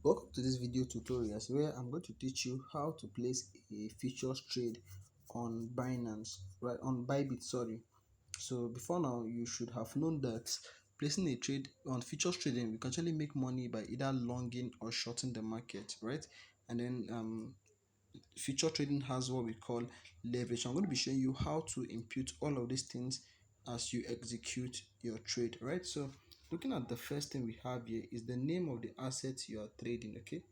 Welcome to this video tutorials where I'm going to teach you how to place a futures trade on Binance, right, on Bybit, sorry. So before now, you should have known that placing a trade on futures trading, we can actually make money by either longing or shorting the market, right? And then future trading has what we call leverage. I'm going to be showing you how to impute all of these things as you execute your trade, right? So looking at the first thing we have here is the name of the asset you are trading. Okay, you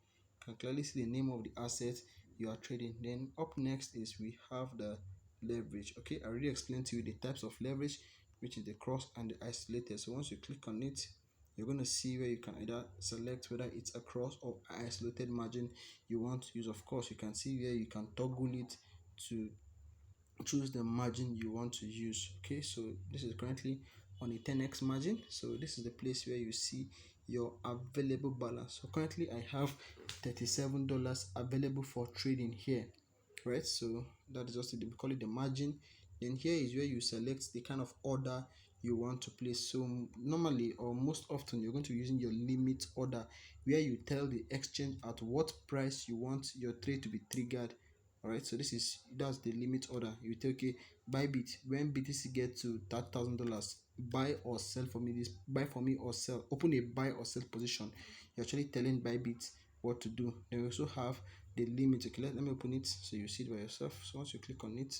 can clearly see the name of the asset you are trading. Then up next is we have the leverage. Okay, I already explained to you the types of leverage, which is the cross and the isolated. So once you click on it, you're going to see where you can either select whether it's a cross or isolated margin you want to use. Of course, you can see where you can toggle it to choose the margin you want to use. Okay, so this is currently on a 10x margin, so this is the place where you see your available balance. So currently I have $37 available for trading here, right? So that is just we call it the margin. Then here is where you select the kind of order you want to place. So normally or most often you're going to be using your limit order, where you tell the exchange at what price you want your trade to be triggered. All right, so that's the limit order. You tell, okay, Bybit, when BTC get to $30,000, buy or sell for me, this buy for me or sell, open a buy or sell position. You're actually telling Bybit what to do. Then we also have the limit. Okay, let me open it so you see it by yourself. So once you click on it,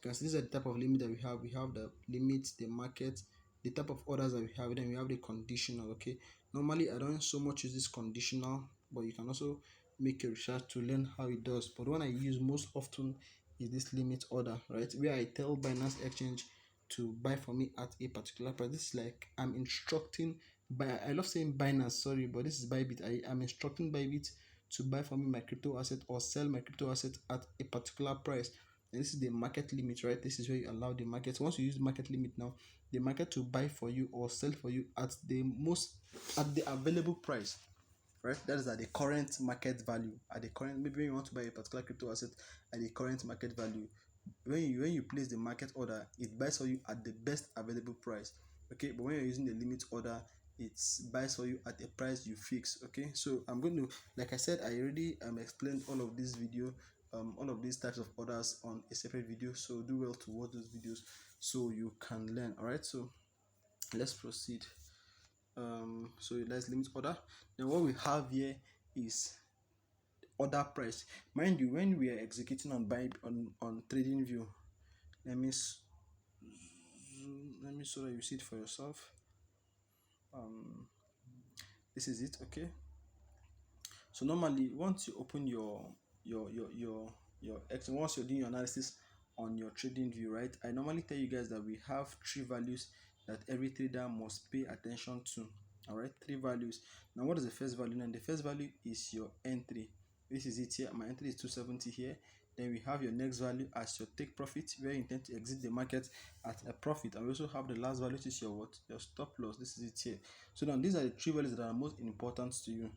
because these are the type of limit that we have. We have the limit, the market, the type of orders that we have. Then we have the conditional. Okay, normally I don't so much use this conditional, but you can also make a research to learn how it does. But one I use most often is this limit order, right, where I tell Binance Exchange to buy for me at a particular price. This is like I'm instructing by, I love saying Binance, sorry, but this is Bybit. I am instructing Bybit to buy for me my crypto asset or sell my crypto asset at a particular price. And this is the market limit, right? This is where you allow the market. Once you use market limit now, the market to buy for you or sell for you at the available price, right? That is at the current market value. At the current, maybe when you want to buy a particular crypto asset at the current market value, when you place the market order, it buys for you at the best available price. Okay, but when you're using the limit order, it buys for you at a price you fix. Okay, so I'm going to, like I said, I already explained all of this video, all of these types of orders on a separate video, so do well to watch those videos so you can learn. All right, so let's proceed. So let's limit order. Then what we have here is order price. Mind you, when we are executing on buy on trading view, let me let me so that you see it for yourself. This is it. Okay, so normally once you open your once you're doing your analysis on your trading view, right, I normally tell you guys that we have three values that every trader must pay attention to. All right, three values. Now what is the first value? And the first value is your entry. This is it here. My entry is 270 here. Then we have your next value as your take profit, where you intend to exit the market at a profit. And we also have the last value, which is your what, your stop loss. This is it here. So now these are the three values that are most important to you.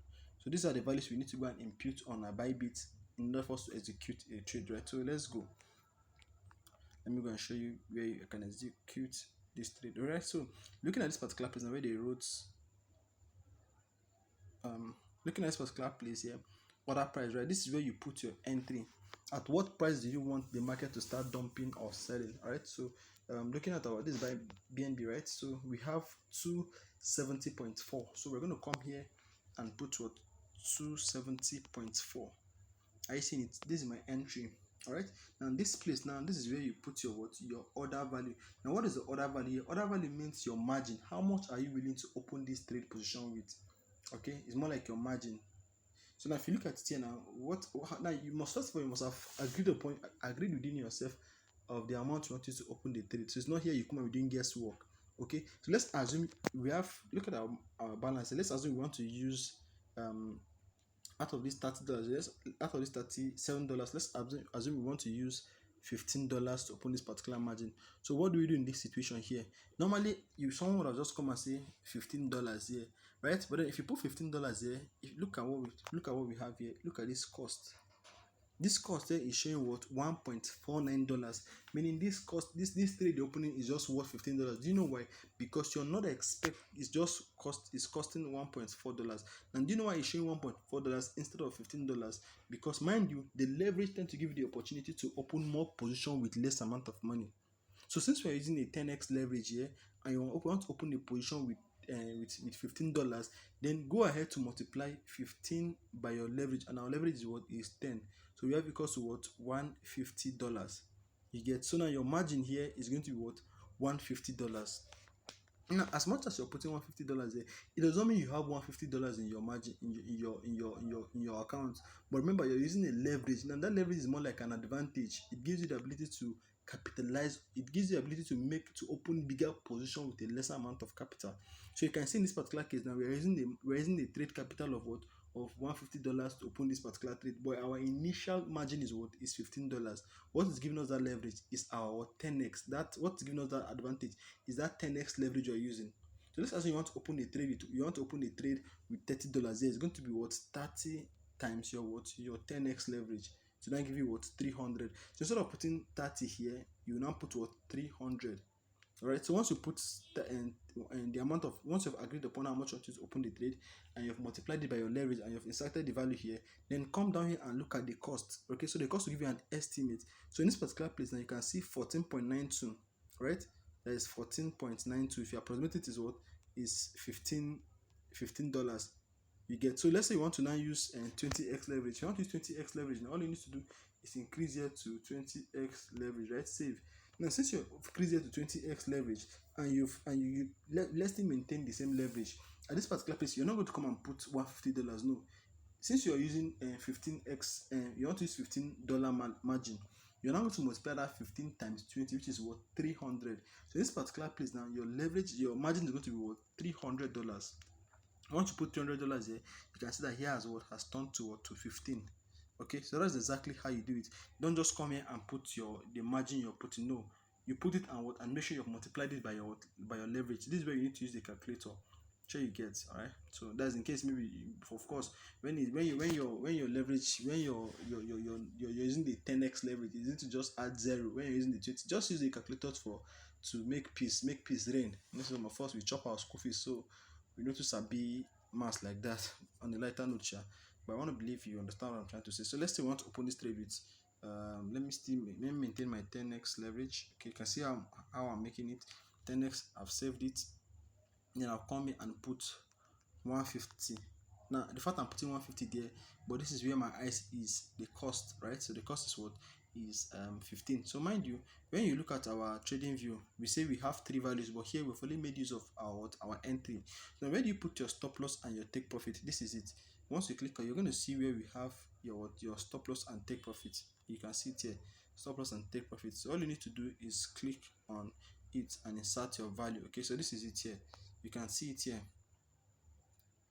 So these are the values we need to go and impute on our Bybit in order for us to execute a trade, right? So let's go. Let me go and show you where you can execute this trade. All right, so looking at this particular place now, where they wrote looking at this particular place here, order price, right? This is where you put your entry. At what price do you want the market to start dumping or selling? All right, so looking at our, this is by BNB, right? So we have 270.4. So we're going to come here and put what, 270.4. Are you seeing it? This is my entry. All right, now this place, now this is where you put your what, your order value. Now what is the order value? Order value means your margin. How much are you willing to open this trade position with? Okay, it's more like your margin. So now if you look at it here now, now you must, first of all, you must have agreed within yourself of the amount you want you to open the trade. So it's not here you come and doing guesswork. Okay, so let's assume we have, look at our balance. Let's assume we want to use out of this $30, out of this $37, let's assume we want to use $15 to open this particular margin. So what do we do in this situation here? Normally, someone would have just come and say $15 here, right? But then if you put $15 here, if you look at what we have here, look at this cost. This cost here is showing what $1.49, meaning this cost, this trade opening is just worth $15. Do you know why? Because you're not expect it's just costing $1.4. And do you know why it's showing $1.4 instead of $15? Because mind you, the leverage tend to give you the opportunity to open more position with less amount of money. So since we're using a 10x leverage here and you want to open a position with $15, then go ahead to multiply 15 by your leverage, and our leverage is what is 10. So we have equals to what $150. You get, so now your margin here is going to be what $150. Now, as much as you're putting $150 there, it does not mean you have $150 in your margin in your account. But remember, you're using a leverage. Now that leverage is more like an advantage. It gives you the ability to capitalize. It gives you the ability to open bigger position with a lesser amount of capital. So you can see in this particular case now we're using the trade capital of what of $150 to open this particular trade, but our initial margin is what is $15. What is giving us that leverage is our 10x. That what's giving us that advantage is that 10x leverage you're using. So let's assume you want to open a trade with $30 there. It's going to be what 30 times your 10x leverage. So that give you what 300. So instead of putting 30 here, you now put what 300. Alright, so once you put the amount of, once you've agreed upon how much you want to open the trade and you've multiplied it by your leverage and you've inserted the value here, then come down here and look at the cost. Okay, so the cost will give you an estimate. So in this particular place now you can see 14.92, right? That is 14.92. If you approximate it, is what is $15. You get, so let's say you want to now use 20x leverage. If you want to use 20x leverage, now all you need to do is increase here to 20x leverage, right? Save. Now since you've increased here to 20x leverage and let's still maintain the same leverage, at this particular place you're not going to come and put $150. No, since you're using 15x, you want to use $15 margin, you're now going to multiply that 15 times 20, which is what 300. So in this particular place now, your leverage, your margin is going to be what $300. Once you put $300 here, you can see that here has turned to what to 15. Okay, so that's exactly how you do it. Don't just come here and put the margin you're putting. No, you put it and make sure you've multiplied it by your leverage. This is where you need to use the calculator. Sure you get. All right, so that's in case maybe of course when your leverage, when you're using the 10x leverage, you need to just add 0. When you're using the 20, just use the calculator to make peace reign. Most of us we chop our school fees, so we need to sabi mass like that. On the lighter note, but I want to believe you understand what I'm trying to say. So let's say we want to open this trade with let me maintain my 10x leverage. Okay, you can see how I'm making it 10x. I've saved it. Then I'll come in and put 150. Now the fact I'm putting 150 there, but this is where my eyes is the cost, right? So the cost is what is 15. So mind you, when you look at our trading view, we say we have 3 values, but here we've only made use of our entry. Now where do you put your stop loss and your take profit? This is it. Once you click on, you're going to see where we have your stop loss and take profit. You can see it here, stop loss and take profit. So all you need to do is click on it and insert your value. Okay, so this is it here. You can see it here,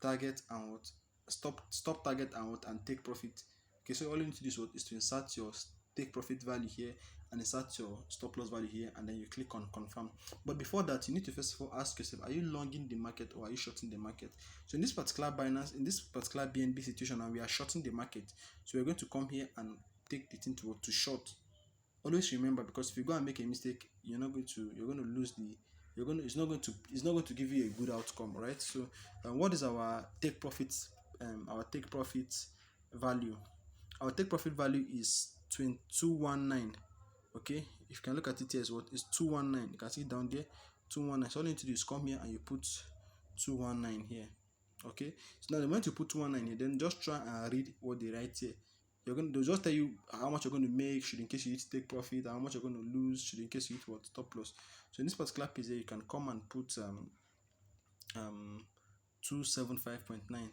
target and what stop target and what and take profit. Okay, so all you need to do is to insert your take profit value here and insert your stop loss value here, and then you click on confirm. But before that, you need to first of all ask yourself, are you longing the market or are you shorting the market? So in this particular Binance, in this particular BNB situation, now we are shorting the market, so we're going to come here and take the thing to short. Always remember, because if you go and make a mistake, you're going to lose the it's not going to give you a good outcome, right? So what is our take profit value? Our take profit value is 219. Okay, if you can look at it here, is 219. You can see it down there, 219. So all you need to do is come here and you put 219 here. Okay, so now the moment you put 219 here, then just try and read what they write here. They'll just tell you how much you're going to make should in case you hit take profit, how much you're going to lose should in case you hit what stop loss. So in this particular page here, you can come and put 275.9.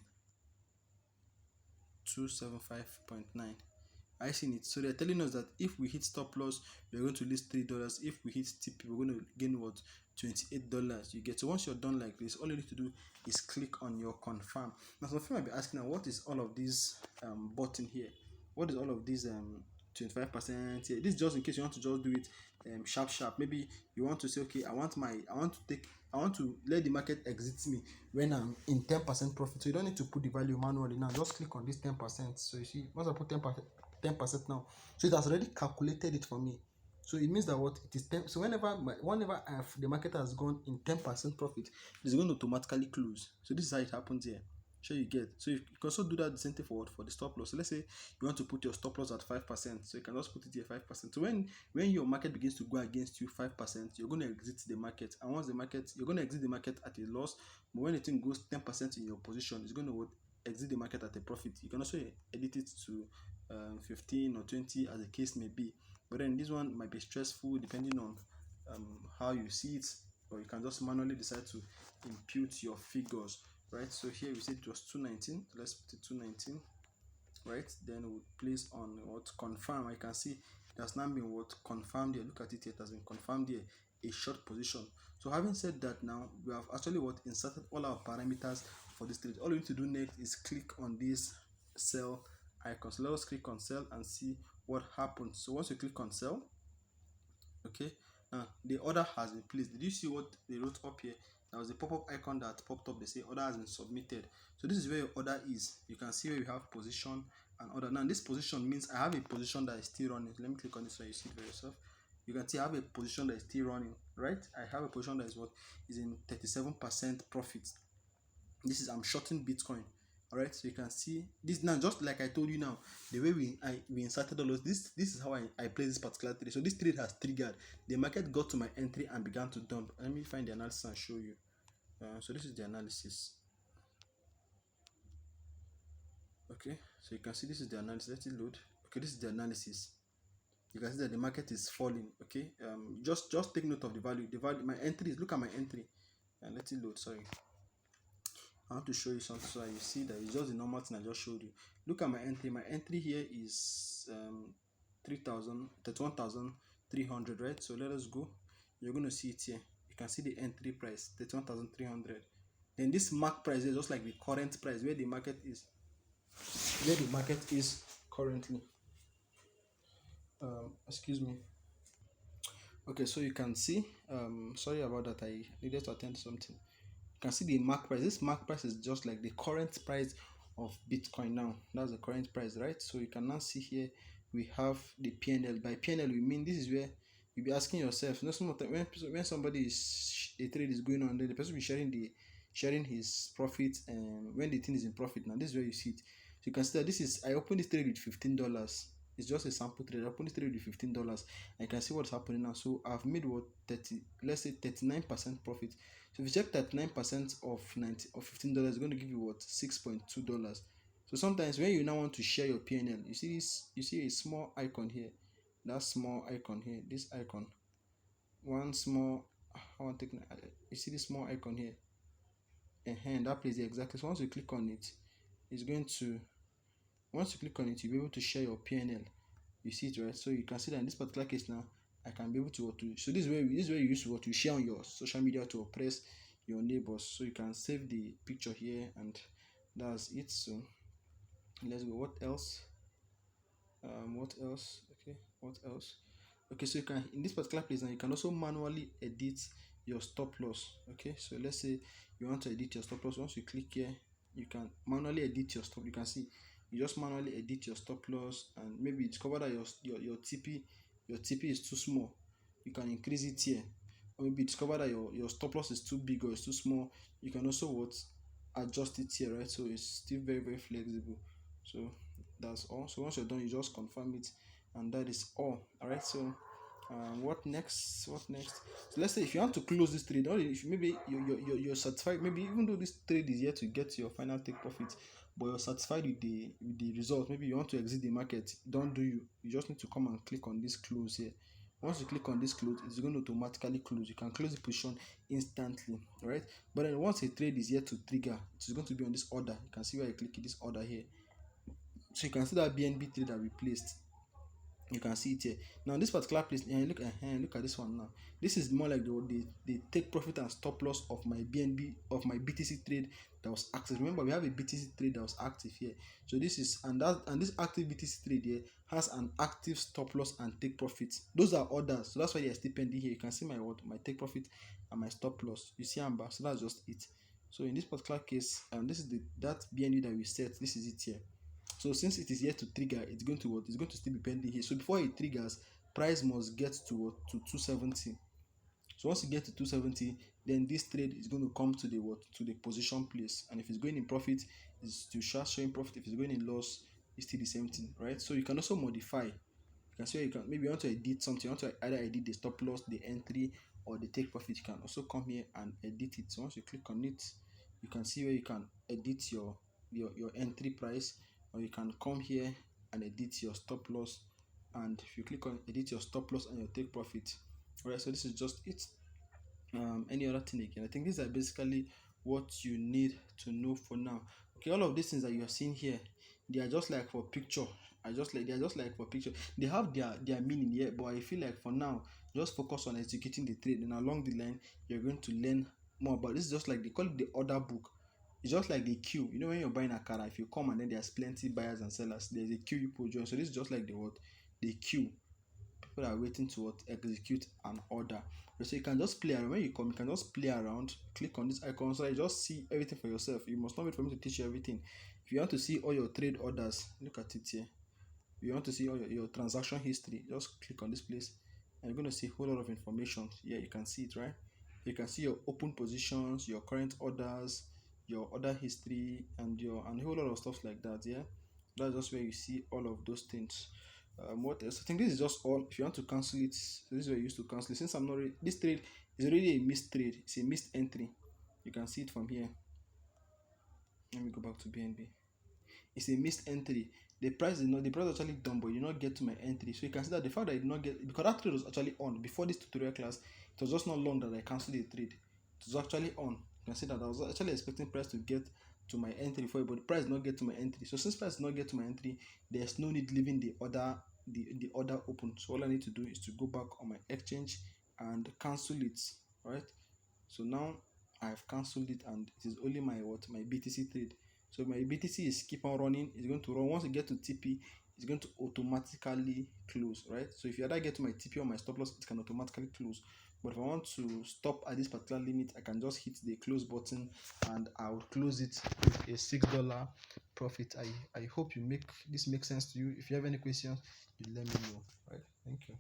275.9. I seen it. So they're telling us that if we hit stop loss, we're going to lose $3. If we hit TP, we're going to gain what $28. You get. So once you're done like this, all you need to do is click on your confirm. Now some people might be asking, now what is all of this button here? What is all of these 25% here? This is just in case you want to just do it sharp. Maybe you want to say, okay, I want to let the market exit me when I'm in 10% profit. So you don't need to put the value manually. Now just click on this 10%. So you see, once I put 10%, 10% now. So it has already calculated it for me. So it means that what it is 10. So whenever the market has gone in 10% profit, it's going to automatically close. So this is how it happens here. Sure you get. So you can also do that the same thing for what, for the stop loss. So let's say you want to put your stop loss at 5%. So you can just put it here 5%. So when your market begins to go against you 5%, you're going to exit the market. And once the market, you're going to exit the market at a loss. But when the thing goes 10% in your position, it's going to exit the market at a profit. You can also edit it to 15 or 20 as the case may be. But then this one might be stressful depending on how you see it, or you can just manually decide to impute your figures, right? So here we said it was 219. Let's put it 219, right? Then we'll place on what confirm. I can see it has now been what confirmed here. Look at it here, it has been confirmed here, a short position. So having said that, now we have actually what inserted all our parameters for this trade. All we need to do next is click on this sell icon. So let us click on sell and see what happens. So once you click on sell, okay, now the order has been placed. Did you see what they wrote up here? There was a pop-up icon that popped up. They say order has been submitted. So this is where your order is. You can see where you have position and order. Now this position means I have a position that is still running. Let me click on this so you see it for yourself. You can see I have a position that is still running, right? I have a position that is what is in 37% profit. This is I'm shorting Bitcoin. All right, so you can see this now, just like I told you now, the way we inserted all those, this is how I play this particular trade. So this trade has triggered, the market got to my entry and began to dump. Let me find the analysis and show you. So this is the analysis. Okay, so you can see this is the analysis. Let it load. Okay, this is the analysis. You can see that the market is falling. Okay, just take note of the value. The value, my entry is, look at my entry, and let it load. Sorry, I want to show you something so that you see that it's just the normal thing I just showed you. Look at my entry. My entry here is 31,300, right? So let us go. You're going to see it here. You can see the entry price 31,300. Then this mark price is just like the current price where the market is, currently. Excuse me. Okay, so you can see, sorry about that, I needed to attend to something. You can see the mark price. This mark price is just like the current price of Bitcoin now. That's the current price, right? So you can now see here we have the PNL. By PNL we mean this is where you'll be asking yourself, you know, some of the time when somebody is, a trade is going on, then the person will be sharing his profit, and when the thing is in profit now, this is where you see it. So you can see that this is, I opened this trade with $15. It's just a sample trade. I opened this trade with $15. I can see what's happening now. So I've made what 30, let's say 39% profit. So if you check that 9% of 90 of $15 is going to give you what, $6.2. So sometimes when you now want to share your PNL, you see this, you see a small icon here, that small icon here, this icon, one small, I want to take, you see this small icon here, and that place here exactly. So once you click on it, it's going to, once you click on it, you'll be able to share your PNL. You see it, right? So you can see that in this particular case now, I can be able to, so this is where you use what to share on your social media to oppress your neighbors. So you can save the picture here, and that's it. So let's go. What else? What else? Okay, what else? Okay, so you can, in this particular place now, you can also manually edit your stop loss. Okay, so let's say you want to edit your stop loss. Once you click here, you can manually edit your stop. You can see you just manually edit your stop loss, and maybe discover that your TP is too small. You can increase it here, or maybe discover that your stop loss is too big or it's too small. You can also what, adjust it here, right? So it's still very flexible. So that's all. So once you're done, you just confirm it, and that is all. All right, so what next, so let's say if you want to close this trade, or if maybe you're satisfied, maybe even though this trade is yet to get to your final take profit, but you're satisfied with the result, maybe you want to exit the market, don't do, you just need to come and click on this close here. Once you click on this close, it's going to automatically close. You can close the position instantly. All right, but then once a trade is yet to trigger, it's going to be on this order. You can see where I click this order here. So you can see that BNB trade that we placed. You can see it here. Now this particular place, and look at this one now. This is more like the take profit and stop loss of my BNB, of my BTC trade that was active. Remember, we have a BTC trade that was active here. So this is, and this active BTC trade here has an active stop loss and take profit. Those are orders, so that's why they are still pending here. You can see my take profit and my stop loss. You see amber, so that's just it. So in this particular case, this is that BNB that we set. This is it here. So since it is yet to trigger, it's going to what? It's going to still be pending here. So before it triggers, price must get to what? To 270. So once you get to 270, then this trade is going to come to the what? To the position place. And if it's going in profit, it's to start showing profit. If it's going in loss, it's still the same thing, right? So you can also modify. You can say you can maybe you want to edit something, you want to either edit the stop loss, the entry, or the take profit. You can also come here and edit it. So once you click on it, you can see where you can edit your entry price, or you can come here and edit your stop loss. And if you click on edit your stop loss and your take profit, all right, so this is just it. Any other thing again? I think these are basically what you need to know for now. Okay, all of these things that you are seeing here, they are just like for picture. They are just like for picture. They have their meaning here, but I feel like for now, just focus on executing the trade, and along the line, you're going to learn more about this. Is just like they call it the order book. It's just like the queue. You know, when you're buying a car, if you come and then there's plenty buyers and sellers, there's a queue you put join. So this is just like the queue. People are waiting to execute an order. So you can just play around. When you come, you can just play around, click on this icon, so you just see everything for yourself. You must not wait for me to teach you everything. If you want to see all your trade orders, look at it here. If you want to see all your transaction history, just click on this place, and you're going to see a whole lot of information. Yeah, you can see it, right? You can see your open positions, your current orders, your order history, and a whole lot of stuff like that. Yeah, that's just where you see all of those things. What else? I think this is just all. If you want to cancel it, so this is where you used to cancel it. Since I'm not this trade is already a missed trade. It's a missed entry. You can see it from here. Let me go back to BNB. It's a missed entry. The price was actually done, but you did not get to my entry. So you can see that the fact that I did not get, because that trade was actually on before this tutorial class, it was just not long that I cancelled the trade. It was actually on. You can see that I was actually expecting price to get to my entry before, but the price did not get to my entry. So since price did not get to my entry, there's no need leaving the order open. So all I need to do is to go back on my exchange and cancel it. Right. So now I've cancelled it, and it is only my BTC trade. So my BTC is keep on running. It's going to run. Once you get to TP, it's going to automatically close, right? So if you either get to my TP or my stop loss, it can automatically close. But if I want to stop at this particular limit, I can just hit the close button, and I will close it with a $6 profit. I hope this makes sense to you. If you have any questions, you let me know. Right? Thank you.